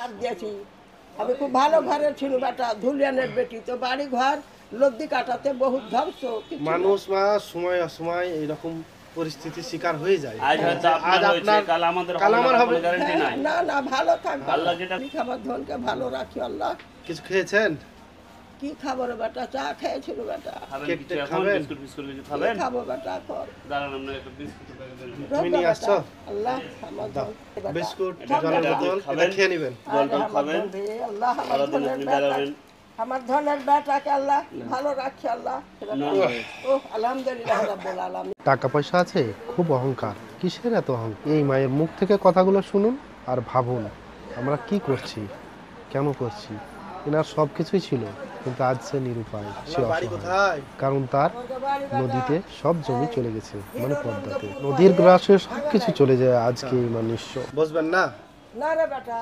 আর দিয়েছি। আমি খুব ভালো ঘরে ছিল বেটা, ধুলিয়ানের বেটি, তো বাড়ি ঘর লব্ধি কাটাতে বহুত ধ্বংস। মানুষ মা সময় অসময় এইরকম পরিস্থিতির শিকার হয়ে যায়। আজ হয়তো আজ আপনার হয়েছে, আপনার কাল আমাদের কাল হবে না, আমার হবে। কোনো গ্যারান্টি নাই। না না, ভালো থাকবে আল্লাহ যেটা খাবার ধনকে ভালো রাখি আল্লাহ। কিছু খেয়েছেন? কি খাবো রে বেটা, চা খেয়েছিল বেটা। খাবেন কেক কিছু টেক এখন? খাবেন? বিস্কুট ফিস্কুট কিছু কি খাবেন? খাবো বেটা কর। দাঁড়ান, আপনার একটা বিস্কুটের প্যাকেট দেন। তুমি নিয়ে আসছো? আল্লাহ আমার দাও। ধন বেটা। বিস্কুট, সব জলের বেটা। বোতল, খাবেন? এটা খেয়ে নেবেন। জল টল আমার খাবেন? ধন রে, আল্লাহ আমার সারাদিন ধনের আপনি বেটা, বেড়াবেন। আমার ধনের বেটাকে আল্লাহ ভালো রাখি আল্লাহ। না, ও আলহামদুলিল্লাহ রাব্বুল আলামিন। টাকা পয়সা আছে, খুব অহংকার। কিসের এত অহংকার? এই মায়ের মুখ থেকে কথাগুলো শুনুন আর ভাবুন আমরা কি করছি, কেন করছি। এনার সব কিছুই ছিল, কিন্তু আজ সে নিরুপায়, সে অসহায়। কারণ তার নদীতে সব জমি চলে গেছে, মানে পদ্মাতে। নদীর গ্রাসে সব কিছু চলে যায় আজকে এই মানুষ। বসবেন না? না রে বেটা,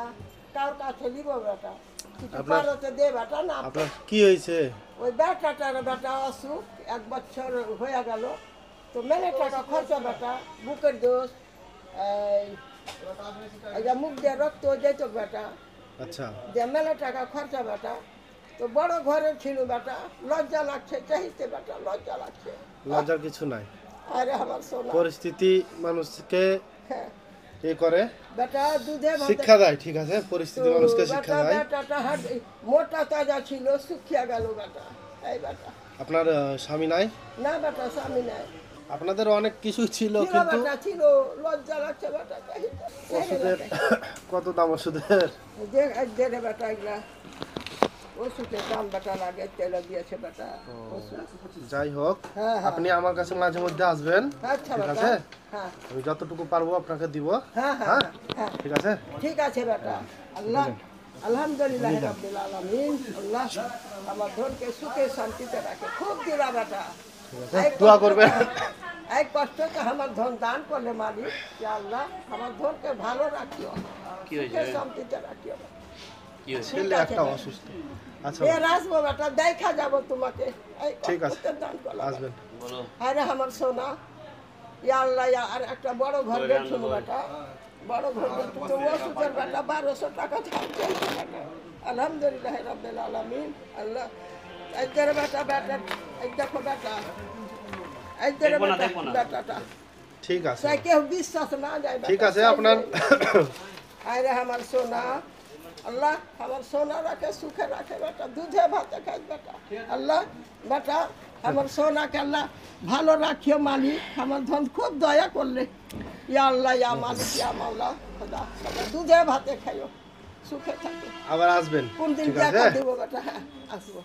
কার কাছে নিব বেটা, কিছু পারতে দে বেটা। না আপনার কি হয়েছে? ওই বেটাটার বেটা অসুখ 1 বছর হয়ে গেল, তো মেলে টাকা খরচা বেটা, বুকের দোষ, এই যে মুখ দিয়ে রক্ত যেত বেটা, আচ্ছা, যে মেলে টাকা খরচা বেটা। তো বড় ঘরে ছিল বেটা, লজ্জা লাগছে চাইতে বেটা, লজ্জা লাগছে। লজ্জার কিছু নাই। আরে আমার সোনা পরিস্থিতি মানুষকে হ্যাঁ এ করে, বেটা, দুধে ভাতে শিক্ষা দেয়। ঠিক আছে, পরিস্থিতি মানুষকে শিক্ষা দেয়। বেটাটা মোটা তাজা ছিল, শুকিয়ে গেল বেটা। এই বেটা আপনার স্বামী নাই? না বেটা, স্বামী নাই। আপনাদের অনেক কিছু ছিল, ছিল কিন্তু বেটা, ছিল, লজ্জা লাগছে বেটা। ওষুধের কত দাম ওষুধের? দেড়ে বেটা, এগুলা ওষুধের দাম বেটা লাগে, তেলে দিয়েছে বেটা ওষুধ। যাই হোক, হ্যাঁ, হ্যাঁ। আপনি আমার কাছে মাঝে মধ্যে আসবেন, আচ্ছা ঠিক বেটা, আছে? হ্যাঁ আমি যতটুকু পারবো আপনাকে দিব। হ্যাঁ হ্যাঁ হ্যাঁ, হ্যাঁ, ঠিক আছে। ঠিক আছে বেটা। আল্লাহ আলহামদুলিল্লাহ রাব্বিল আলামিন। আল্লাহ আমার ধনকে সুখে শান্তিতে রাখে, খুব দিলা বেটা। দোয়া করবেন। এই কষ্টকে আমার ধন দান করলে মালিক, যে আল্লাহ আমার ধনকে ভালো রাখিও, কি হয়েছে? সুখে শান্তিতে রাখিও। কি হয়েছে? ছেলে একটা অসুস্থ। আচ্ছা, এর আসবো বেটা, দেখা যাবো তোমাকে। এই ঠিক আছে, কষ্টকে দান করলাম। আসবেন। বলো। আরে আমার সোনা, ইয়া আল্লাহ, আর একটা বড় ঘর গেছিল বেটা, বড় ঘর গেছিল, তো ওষুধের বেটা 1200 টাকা চাইছে বেটা। আলহামদুলিল্লাহ রাব্বিল আলামিন। আল্লাহ এই তেরে বেটা, বেটা এই দেখো বেটা, এই তেরে দেখবো না, বেটা, দেখবো না। বেটাটা ঠিক আছে, তাই কেউ বিশ্বাস না যায় বেটা, ঠিক আছে। তাই আপনার আরে আমার সোনা, আল্লাহ আমার সোনা রাখে, সুখে রাখে বেটা, দুধে ভাতে খাই বেটা। আল্লাহ বেটা আমার সোনাকে আল্লাহ ভালো রাখিও মালিক, আমার ধন খুব দয়া করলে। ইয়া আল্লাহ, ইয়া মালিক, ইয়া মাওলা, খোদা দুধে ভাতে খাইও, সুখে থাকো। আবার আসবেন, কোন দিন ঠিক দেখা আছে? দেবো বেটা? হ্যাঁ আসবো।